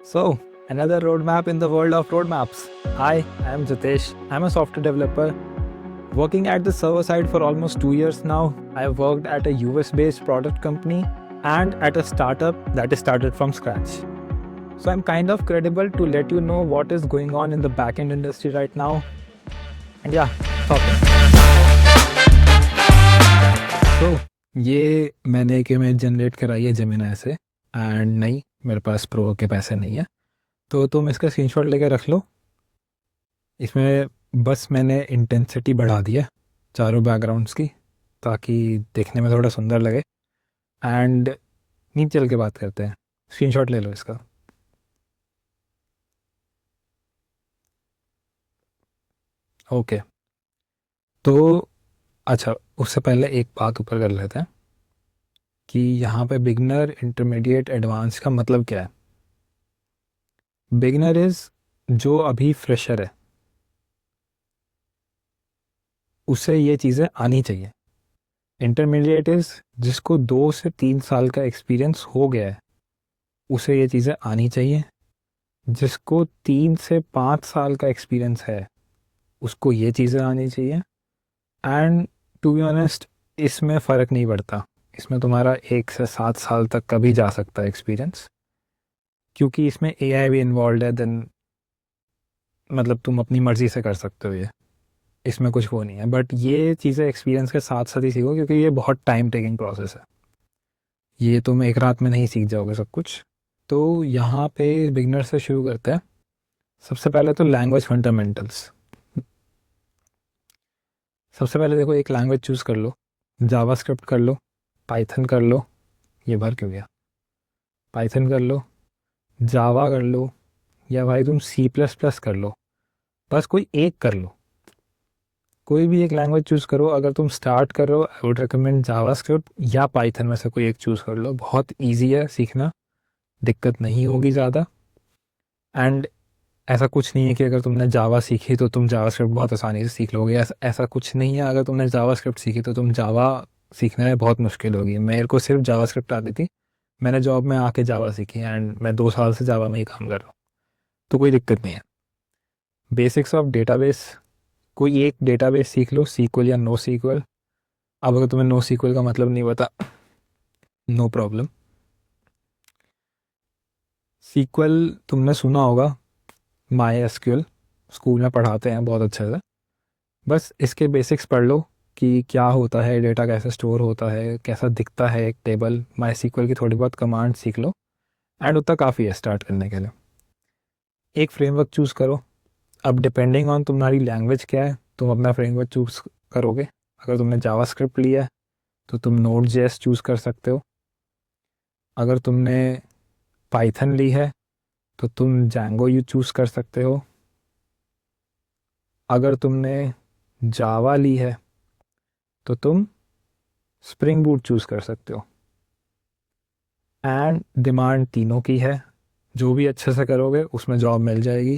So, another roadmap in the world of roadmaps. Hi, I am Jitesh. I'm a software developer working at the server side for almost 2 years now. I have worked at a US based product company and at a startup that is started from scratch. So, I'm kind of credible to let you know what is going on in the backend industry right now. And yeah, software. So, ये मैंने एक image generate कराई है Gemini से and नहीं मेरे pass pro के पैसे नहीं है, तो तुम इसका स्क्रीनशॉट लेके रख लो। इसमें बस मैंने इंटेंसिटी बढ़ा दी है चारों बैकग्राउंड्स की ताकि देखने में थोड़ा सुंदर लगे। एंड नीचे चल के बात करते हैं। स्क्रीनशॉट ले लो इसका। ओके, तो अच्छा, उससे पहले एक बात ऊपर कर लेते हैं कि यहाँ पे बिगनर, इंटरमीडिएट, एडवांस का मतलब क्या है। बिगनर इज़ जो अभी फ्रेशर है, उसे ये चीज़ें आनी चाहिए। इंटरमीडिएट इज़ जिसको 2 से 3 साल का एक्सपीरियंस हो गया है, उसे ये चीज़ें आनी चाहिए। जिसको 3 से 5 साल का एक्सपीरियंस है, उसको ये चीज़ें आनी चाहिए। एंड टू बी ऑनेस्ट, इसमें फ़र्क नहीं पड़ता। इसमें तुम्हारा 1 से 7 साल तक का भी जा सकता है एक्सपीरियंस, क्योंकि इसमें एआई भी इन्वॉल्व है। देन मतलब तुम अपनी मर्ज़ी से कर सकते हो, ये इसमें कुछ वो नहीं है। बट ये चीज़ें एक्सपीरियंस के साथ साथ ही सीखो, क्योंकि ये बहुत टाइम टेकिंग प्रोसेस है। ये तुम एक रात में नहीं सीख जाओगे सब कुछ। तो यहाँ पे बिगनर से शुरू करते हैं। सबसे पहले तो लैंग्वेज फंडामेंटल्स। सबसे पहले देखो, एक लैंग्वेज चूज़ कर लो। जावास्क्रिप्ट कर लो, पाइथन कर लो, ये भर क्यों गया, पाइथन कर लो, जावा कर लो, या भाई तुम सी प्लस प्लस कर लो। बस कोई एक कर लो, कोई भी एक लैंग्वेज चूज़ करो। अगर तुम स्टार्ट कर रहे हो, आई वुड रिकमेंड जावास्क्रिप्ट या पाइथन में से कोई एक चूज़ कर लो। बहुत ईजी है सीखना, दिक्कत नहीं होगी ज़्यादा। एंड ऐसा कुछ नहीं है कि अगर तुमने जावा सीखी तो तुम जावास्क्रिप्ट बहुत आसानी से सीख लोगे। ऐसा कुछ नहीं है। अगर तुमने जावास्क्रिप्ट सीखी तो तुम जावा सीखने में बहुत मुश्किल होगी। मेरे को सिर्फ जावास्क्रिप्ट आती थी, मैंने जॉब में आके जावा सीखी एंड मैं 2 साल से जावा में ही काम कर रहा हूँ, तो कोई दिक्कत नहीं है। बेसिक्स ऑफ डेटाबेस, कोई एक डेटाबेस सीख लो, सीक्वल या नो सीक्वल। अब अगर तुम्हें नो सीक्वल का मतलब नहीं पता, नो प्रॉब्लम। सीक्वल तुमने सुना होगा, माई एसक्यूएल स्कूल में पढ़ाते हैं बहुत अच्छे से। बस इसके बेसिक्स पढ़ लो कि क्या होता है, डेटा कैसे स्टोर होता है, कैसा दिखता है एक टेबल। माई सीक्वल की थोड़ी बहुत कमांड सीख लो एंड उतना काफ़ी है स्टार्ट करने के लिए। एक फ्रेमवर्क चूज़ करो। अब डिपेंडिंग ऑन तुम्हारी लैंग्वेज क्या है, तुम अपना फ्रेमवर्क चूज़ करोगे। अगर तुमने जावास्क्रिप्ट लिया है तो तुम नोड जेएस चूज़ कर सकते हो। अगर तुमने पाइथन ली है तो तुम जैंगो यू चूज़ कर सकते हो। अगर तुमने जावा ली है तो तुम स्प्रिंग बूट चूज़ कर सकते हो। एंड डिमांड तीनों की है, जो भी अच्छे से करोगे उसमें जॉब मिल जाएगी।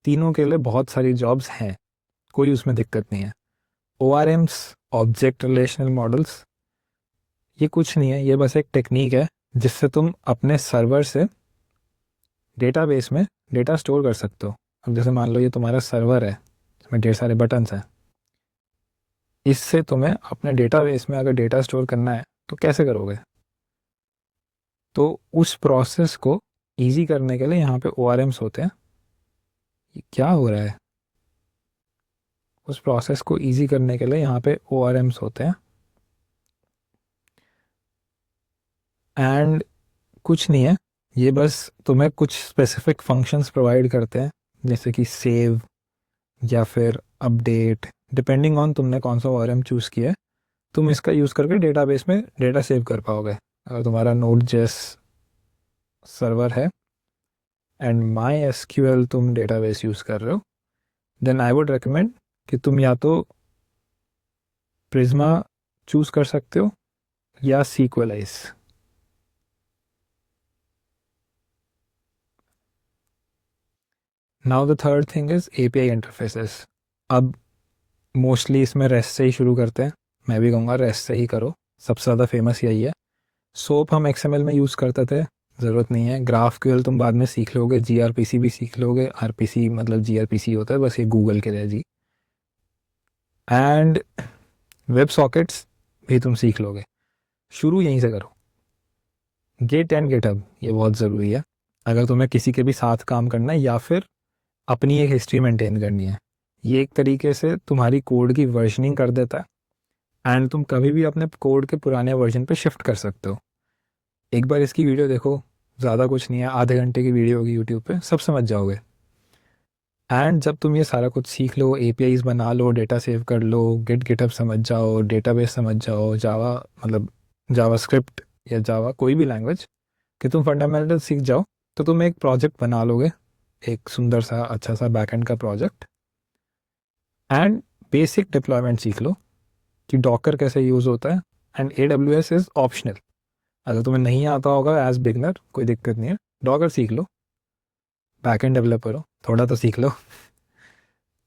तीनों के लिए बहुत सारी जॉब्स हैं, कोई उसमें दिक्कत नहीं है। ORMs, ऑब्जेक्ट रिलेशनल मॉडल्स, ये कुछ नहीं है, ये बस एक टेक्निक है जिससे तुम अपने सर्वर से डेटाबेस में डेटा स्टोर कर सकते हो। अब जैसे मान लो ये तुम्हारा सर्वर है, इसमें ढेर सारे बटन्स हैं। इससे तुम्हें अपने डेटाबेस में अगर डेटा स्टोर करना है तो कैसे करोगे। तो उस प्रोसेस को इजी करने के लिए यहाँ पे ORMs होते हैं। ये क्या हो रहा है, उस प्रोसेस को इजी करने के लिए यहाँ पे ORMs होते हैं। एंड कुछ नहीं है, ये बस तुम्हें कुछ स्पेसिफिक फंक्शंस प्रोवाइड करते हैं, जैसे कि सेव या फिर अपडेट। डिपेंडिंग ऑन तुमने कौन सा ORM चूज़ किया है, तुम इसका यूज़ करके डेटाबेस में डेटा सेव कर पाओगे। अगर तुम्हारा नोड जेएस सर्वर है एंड माई एसक्यूएल तुम डेटाबेस यूज़ कर रहे हो, देन आई वुड रिकमेंड कि तुम या तो प्रिज्मा चूज़ कर सकते हो या Sequelize. Now the third thing is API interfaces. अब मोस्टली इसमें रेस्ट से ही शुरू करते हैं, मैं भी कहूँगा रेस्ट से ही करो, सबसे ज़्यादा फेमस यही है। सोप हम XML में यूज़ करते थे, ज़रूरत नहीं है। GraphQL तुम बाद में सीख लोगे, gRPC भी सीख लोगे। RPC मतलब gRPC होता है, बस ये गूगल के लिए जी। एंड वेब सॉकेट्स भी तुम सीख लोगे। शुरू यहीं से करो। गिट एंड गिटहब ये बहुत ज़रूरी है अगर तुम्हें किसी के भी साथ काम करना है या फिर अपनी एक हिस्ट्री मेंटेन करनी है। ये एक तरीके से तुम्हारी कोड की वर्जनिंग कर देता है एंड तुम कभी भी अपने कोड के पुराने वर्जन पे शिफ्ट कर सकते हो। एक बार इसकी वीडियो देखो, ज़्यादा कुछ नहीं है, आधे घंटे की वीडियो होगी यूट्यूब पे, सब समझ जाओगे। एंड जब तुम ये सारा कुछ सीख लो, एपीआईज बना लो, डेटा सेव कर लो, गिटहब समझ जाओ, डेटाबेस समझ जाओ, जावा मतलब जावास्क्रिप्ट या जावा कोई भी लैंग्वेज कि तुम फंडामेंटल सीख जाओ, तो तुम एक प्रोजेक्ट बना लोगे, एक सुंदर सा अच्छा सा बैकएंड का प्रोजेक्ट। एंड बेसिक डिप्लॉयमेंट सीख लो कि डॉकर कैसे यूज़ होता है। एंड AWS इज़ ऑप्शनल, अगर तुम्हें नहीं आता होगा एज बिगनर कोई दिक्कत नहीं है, डॉकर सीख लो, बैकएंड डेवलपर हो, थोड़ा तो सीख लो।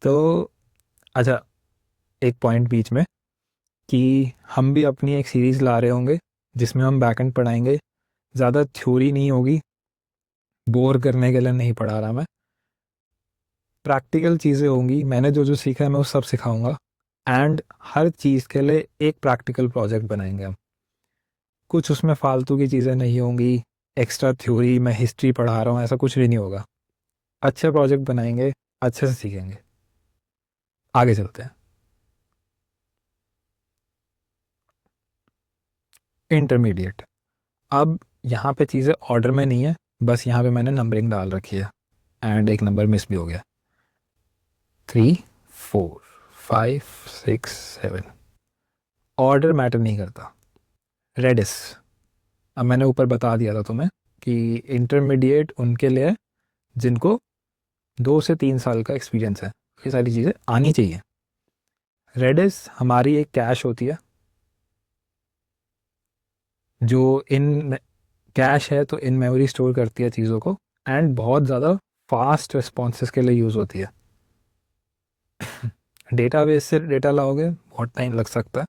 तो अच्छा, एक पॉइंट बीच में कि हम भी अपनी एक सीरीज़ ला रहे होंगे जिसमें हम बैकएंड पढ़ाएंगे। ज़्यादा थ्योरी नहीं होगी, बोर करने के लिए नहीं पढ़ा रहा मैं, प्रैक्टिकल चीज़ें होंगी। मैंने जो जो सीखा है मैं वो सब सिखाऊंगा। एंड हर चीज़ के लिए एक प्रैक्टिकल प्रोजेक्ट बनाएंगे हम। कुछ उसमें फालतू की चीज़ें नहीं होंगी, एक्स्ट्रा थ्योरी मैं हिस्ट्री पढ़ा रहा हूँ ऐसा कुछ भी नहीं होगा। अच्छे प्रोजेक्ट बनाएंगे, अच्छे से सीखेंगे। आगे चलते हैं। इंटरमीडिएट। अब यहाँ पे चीज़ें ऑर्डर में नहीं है, बस यहाँ पे मैंने नंबरिंग डाल रखी है एंड एक नंबर मिस भी हो गया। 3 4 5 6 7, ऑर्डर मैटर नहीं करता। रेडिस, अब मैंने ऊपर बता दिया था तुम्हें कि इंटरमीडिएट उनके लिए है जिनको 2 से 3 साल का एक्सपीरियंस है, ये सारी चीज़ें आनी चाहिए। रेडिस हमारी एक कैश होती है जो इन कैश है, तो इन मेमोरी स्टोर करती है चीज़ों को एंड बहुत ज़्यादा फास्ट रिस्पॉन्सेस के लिए यूज़ होती है। डेटाबेस से डेटा लाओगे बहुत टाइम लग सकता है,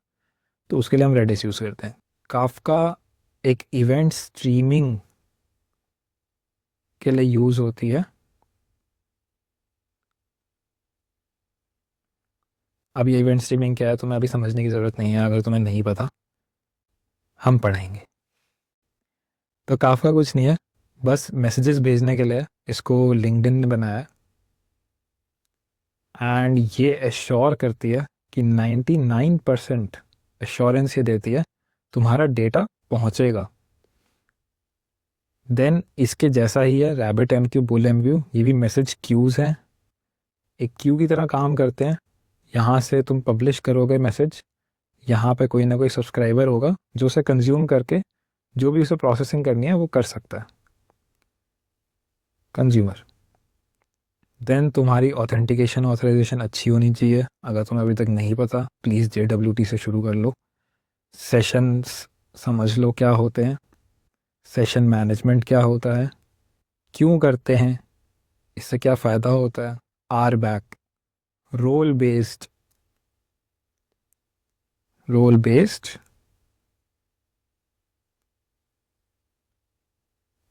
तो उसके लिए हम रेडिस यूज़ करते हैं। काफका एक इवेंट स्ट्रीमिंग के लिए यूज़ होती है। अब ये इवेंट स्ट्रीमिंग क्या है तुम्हें अभी समझने की ज़रूरत नहीं है, अगर तुम्हें नहीं पता हम पढ़ाएंगे। तो काफका कुछ नहीं है, बस मैसेजेस भेजने के लिए इसको लिंक्डइन ने बनाया एंड ये एश्योर करती है कि 99% एश्योरेंस ये देती है तुम्हारा डेटा पहुंचेगा। देन इसके जैसा ही है रैबिट MQ, बुल MQ, ये भी मैसेज क्यूज़ हैं, एक क्यू की तरह काम करते हैं। यहाँ से तुम पब्लिश करोगे मैसेज, यहाँ पे कोई ना कोई सब्सक्राइबर होगा जो उसे कंज्यूम करके जो भी उसे प्रोसेसिंग करनी है वो कर सकता है, कंज्यूमर। देन तुम्हारी ऑथेंटिकेशन ऑथराइजेशन अच्छी होनी चाहिए। अगर तुम्हें अभी तक नहीं पता प्लीज़ JWT से शुरू कर लो। सेशंस समझ लो क्या होते हैं, सेशन मैनेजमेंट क्या होता है, क्यों करते हैं, इससे क्या फ़ायदा होता है। RBAC, role based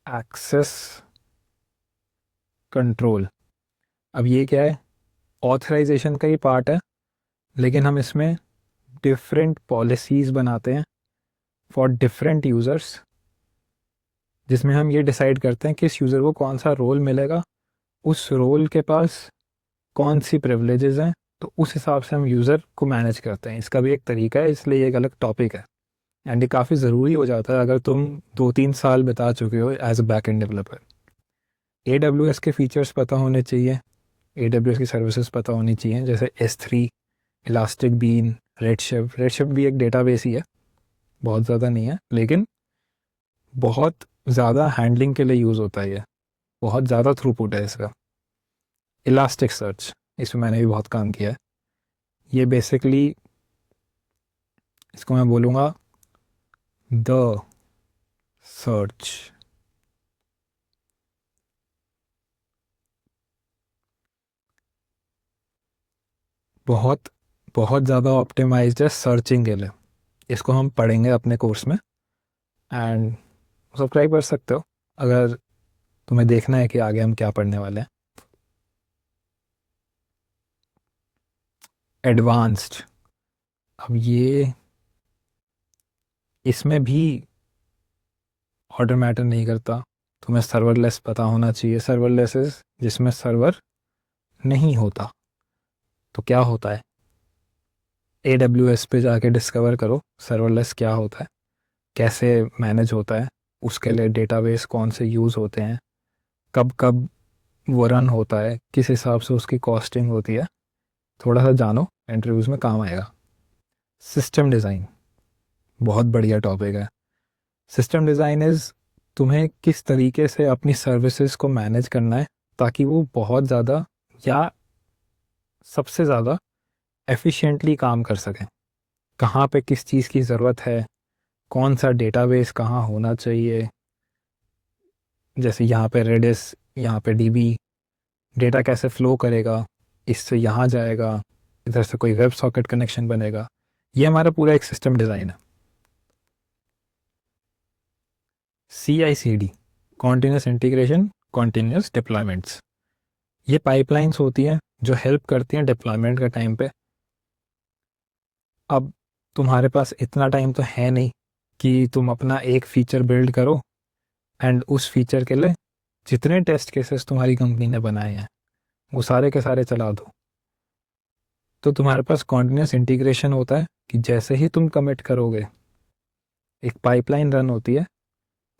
access control. अब ये क्या है, ऑथराइजेशन का ही पार्ट है, लेकिन हम इसमें डिफरेंट पॉलिसीज़ बनाते हैं फॉर डिफरेंट यूज़र्स, जिसमें हम ये डिसाइड करते हैं किस यूज़र को कौन सा रोल मिलेगा, उस रोल के पास कौन सी प्रिविलेजेस हैं, तो उस हिसाब से हम यूज़र को मैनेज करते हैं। इसका भी एक तरीका है, इसलिए ये एक अलग टॉपिक है एंड ये काफ़ी ज़रूरी हो जाता है अगर तुम 2-3 साल बिता चुके हो as a back end developer. AWS के फीचर्स पता होने चाहिए, AWS की सर्विसेज पता होनी चाहिए, जैसे S3, इलास्टिक बीन, रेडशिफ्ट भी एक डेटाबेस ही है, बहुत ज़्यादा नहीं है लेकिन बहुत ज़्यादा हैंडलिंग के लिए यूज़ होता है, ये बहुत ज़्यादा थ्रूपुट है इसका। इलास्टिक सर्च, इसमें मैंने भी बहुत काम किया है। ये बेसिकली इसको मैं बोलूँगा द सर्च। बहुत बहुत ज़्यादा ऑप्टिमाइज्ड है सर्चिंग के लिए। इसको हम पढ़ेंगे अपने कोर्स में एंड सब्सक्राइब कर सकते हो। अगर तुम्हें देखना है कि आगे हम क्या पढ़ने वाले हैं। एडवांस्ड। अब ये इसमें भी ऑर्डर मैटर नहीं करता। तुम्हें सर्वरलेस पता होना चाहिए। सर्वरलेस जिसमें सर्वर नहीं होता। तो क्या होता है, AWS पे जाके डिस्कवर करो सर्वरलेस क्या होता है, कैसे मैनेज होता है, उसके लिए डेटाबेस कौन से यूज़ होते हैं, कब कब वो रन होता है, किस हिसाब से उसकी कॉस्टिंग होती है। थोड़ा सा जानो, इंटरव्यूज़ में काम आएगा। सिस्टम डिज़ाइन बहुत बढ़िया टॉपिक है। सिस्टम डिज़ाइन इज़ तुम्हें किस तरीके से अपनी सर्विसेज को मैनेज करना है ताकि वो बहुत ज़्यादा या सबसे ज़्यादा एफिशिएंटली काम कर सकें। कहाँ पे किस चीज़ की ज़रूरत है, कौन सा डेटाबेस कहाँ होना चाहिए। जैसे यहाँ पे रेडिस, यहाँ पे DB, डेटा कैसे फ़्लो करेगा, इससे यहाँ जाएगा, इधर से कोई वेब सॉकेट कनेक्शन बनेगा। ये हमारा पूरा एक सिस्टम डिज़ाइन है। CI/CD, continuous integration, continuous deployments. ये पाइपलाइंस होती हैं जो हेल्प करती हैं डिप्लॉयमेंट के टाइम पे। अब तुम्हारे पास इतना टाइम तो है नहीं कि तुम अपना एक फ़ीचर बिल्ड करो एंड उस फीचर के लिए जितने टेस्ट केसेस तुम्हारी कंपनी ने बनाए हैं वो सारे के सारे चला दो। तो तुम्हारे पास कॉन्टिन्यूस इंटीग्रेशन होता है कि जैसे ही तुम कमिट करोगे, एक पाइपलाइन रन होती है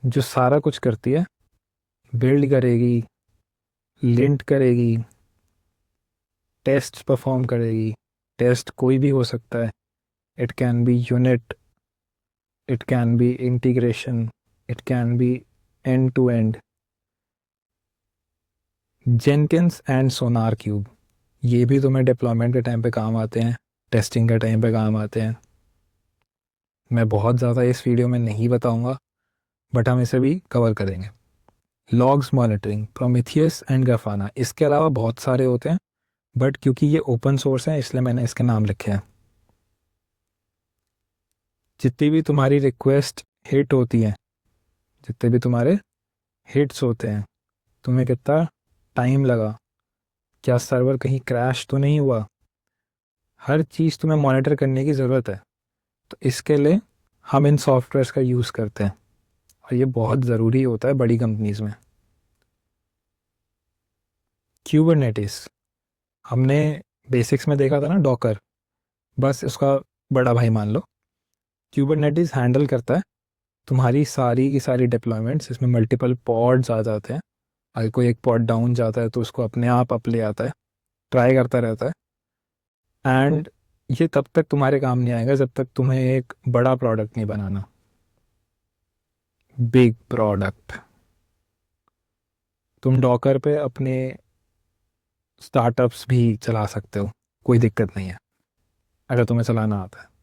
जो सारा कुछ करती है, बिल्ड करेगी, लिंट करेगी, टेस्ट परफॉर्म करेगी। टेस्ट कोई भी हो सकता है। It can be unit, it can be integration, it can be end to end. Jenkins and SonarQube, ये भी तुम्हें डिप्लॉयमेंट के टाइम पे काम आते हैं, टेस्टिंग के टाइम पे काम आते हैं। मैं बहुत ज़्यादा इस वीडियो में नहीं बताऊंगा, बट हम इसे भी कवर करेंगे। Logs monitoring, Prometheus and Grafana. इसके अलावा बहुत सारे होते हैं, बट क्योंकि ये ओपन सोर्स हैं इसलिए मैंने इसके नाम लिखे हैं। जितनी भी तुम्हारी रिक्वेस्ट हिट होती हैं, जितने भी तुम्हारे हिट्स होते हैं, तुम्हें कितना टाइम लगा, क्या सर्वर कहीं क्रैश तो नहीं हुआ, हर चीज़ तुम्हें मॉनिटर करने की ज़रूरत है। तो इसके लिए हम इन सॉफ्टवेयर्स का यूज़ करते हैं और ये बहुत ज़रूरी होता है बड़ी कंपनीज़ में। क्यूबरनेटिस, हमने बेसिक्स में देखा था ना, डॉकर, बस उसका बड़ा भाई मान लो। क्यूबरनेटिस हैंडल करता है तुम्हारी सारी की सारी डिप्लॉयमेंट्स। इसमें मल्टीपल पॉड्स आ जाते हैं। अगर कोई एक पॉड डाउन जाता है तो उसको अपने आप अप ले आता है, ट्राई करता रहता है। एंड ये तब तक तुम्हारे काम नहीं आएगा जब तक तुम्हें एक बड़ा प्रोडक्ट नहीं बनाना। Big product. तुम डॉकर पे अपने स्टार्टअप्स भी चला सकते हो, कोई दिक्कत नहीं है अगर तुम्हें चलाना आता है।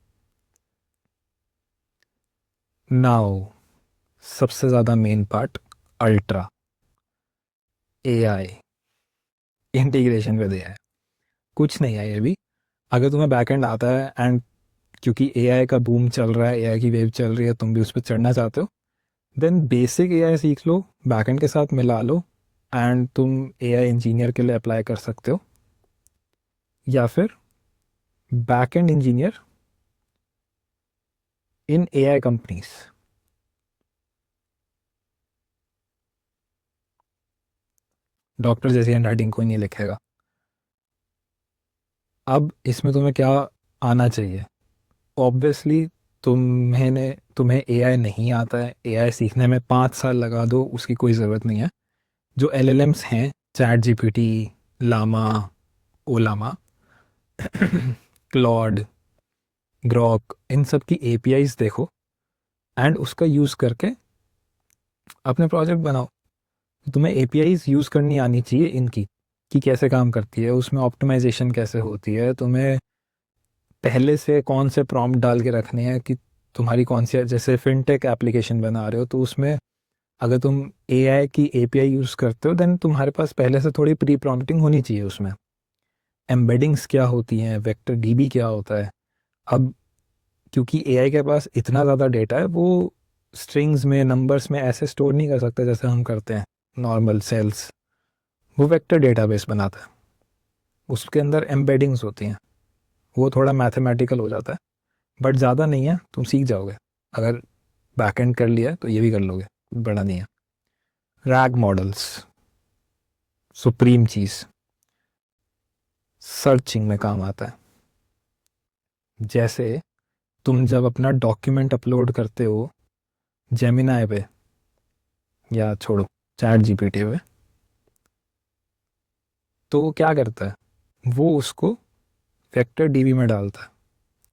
नाउ सबसे ज़्यादा main part, ultra, AI, integration पे दिया है। कुछ नहीं है ये भी। अगर तुम्हें बैकएंड आता है एंड क्योंकि AI का बूम चल रहा है, AI की वेव चल रही है, तुम भी उस पर चढ़ना चाहते हो, देन बेसिक AI सीख लो, बैकएंड के साथ मिला लो एंड तुम AI इंजीनियर के लिए अप्लाई कर सकते हो। या फिर बैकएंड इंजीनियर इन AI कंपनीज। डॉक्टर जैसी हैंडराइटिंग कोई नहीं लिखेगा। अब इसमें तुम्हें क्या आना चाहिए? ऑब्वियसली तुम्हें AI नहीं आता है, AI सीखने में 5 साल लगा दो, उसकी कोई ज़रूरत नहीं है। जो LLMs हैं, ChatGPT, लामा, ओलामा, क्लॉड, ग्रॉक, इन सब की APIs देखो एंड उसका यूज़ करके अपने प्रोजेक्ट बनाओ। तुम्हें APIs यूज़ करनी आनी चाहिए इनकी, कि कैसे काम करती है, उसमें ऑप्टिमाइजेशन कैसे होती है, तुम्हें पहले से कौन से प्रॉम्प्ट डाल के रखने हैं कि तुम्हारी कौन सी, जैसे फिनटेक एप्लीकेशन बना रहे हो तो उसमें अगर तुम AI की API यूज़ करते हो देन तुम्हारे पास पहले से थोड़ी प्री प्रॉम्प्टिंग होनी चाहिए उसमें। एम्बेडिंग्स क्या होती हैं, वेक्टर DB क्या होता है। अब क्योंकि AI के पास इतना ज़्यादा डेटा है, वो स्ट्रिंग्स में, नंबर्स में ऐसे स्टोर नहीं कर सकता जैसे हम करते हैं नॉर्मल सेल्स। वो वेक्टर डेटाबेस बनाता है, उसके अंदर एम्बेडिंग्स होती हैं, वो थोड़ा मैथमेटिकल हो जाता है, बट ज़्यादा नहीं है, तुम सीख जाओगे। अगर बैकएंड कर लिया तो ये भी कर लोगे, बड़ा नहीं है। रैग मॉडल्स सुप्रीम चीज़, सर्चिंग में काम आता है। जैसे तुम जब अपना डॉक्यूमेंट अपलोड करते हो जेमिनाई पे, या छोड़ो चैट जीपीटी पे, तो वो क्या करता है, वो उसको वेक्टर डीबी में डालता है,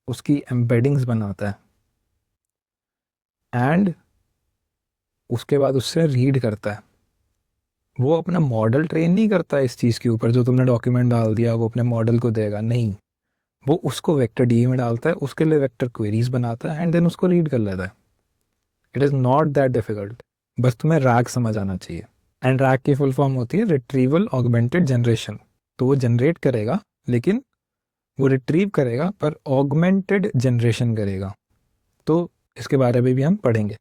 उसकी एम्बेडिंग्स बनाता है, एंड उसके बाद उससे रीड करता है। वो अपना मॉडल ट्रेन नहीं करता इस चीज़ के ऊपर, जो तुमने डॉक्यूमेंट डाल दिया वो अपने मॉडल को देगा, नहीं। वो उसको वेक्टर डीबी में डालता है, उसके लिए वेक्टर क्वेरीज बनाता है, एंड देन उसको रीड कर लेता है। It is not that difficult, बस तुम्हें रैग समझ आना चाहिए। एंड रैग की फुल फॉर्म होती है रिट्रीवल ऑगमेंटेड जनरेशन। तो वो जनरेट करेगा, लेकिन वो रिट्रीव करेगा पर ऑगमेंटेड जनरेशन करेगा। तो इसके बारे में भी हम पढ़ेंगे।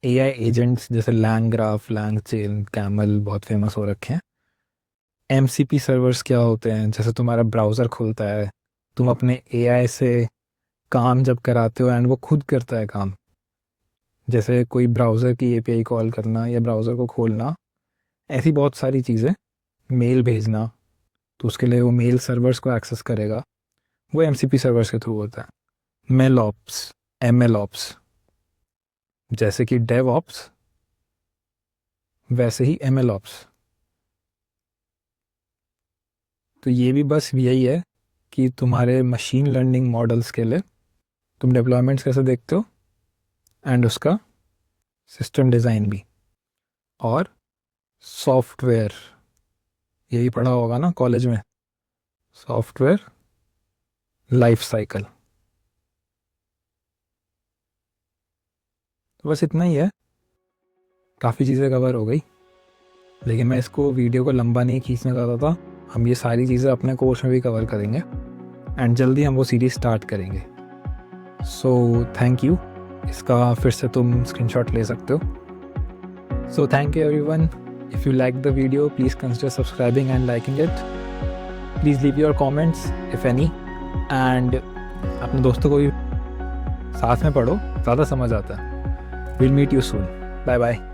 एआई एजेंट्स जैसे लैंग्राफ, लैंगचेन, कैमल बहुत फेमस हो रखे हैं। एमसीपी सर्वर्स क्या होते हैं, जैसे तुम्हारा ब्राउज़र खुलता है, तुम अपने एआई से काम जब कराते हो एंड वो खुद करता है काम, जैसे कोई ब्राउज़र की एपीआई कॉल करना या ब्राउज़र को खोलना, ऐसी बहुत सारी चीज़ें। मेल भेजना, तो उसके लिए वो मेल सर्वर्स को एक्सेस करेगा, वो एमसीपी सर्वर्स के थ्रू होता है। मेल ऑप्स, एमएल ऑप्स, जैसे कि डेव ऑप्स वैसे ही एमएल ऑप्स। तो ये भी बस यही है कि तुम्हारे मशीन लर्निंग मॉडल्स के लिए तुम डिप्लॉयमेंट्स कैसे देखते हो, एंड उसका सिस्टम डिज़ाइन भी, और सॉफ्टवेयर, यही पढ़ा होगा ना कॉलेज में, सॉफ्टवेयर लाइफ साइकिल। तो बस इतना ही है, काफ़ी चीज़ें कवर हो गई, लेकिन मैं इसको वीडियो को लंबा नहीं खींचना चाहता था। हम ये सारी चीज़ें अपने कोर्स में भी कवर करेंगे, एंड जल्दी हम वो सीरीज स्टार्ट करेंगे। So thank you. इसका फिर से तुम स्क्रीनशॉट ले सकते हो। So thank you everyone. If you like the video please consider subscribing and liking it. Please leave your comments if any, and अपने दोस्तों को भी साथ में पढ़ो, ज़्यादा समझ आता है। Will meet you soon. Bye bye.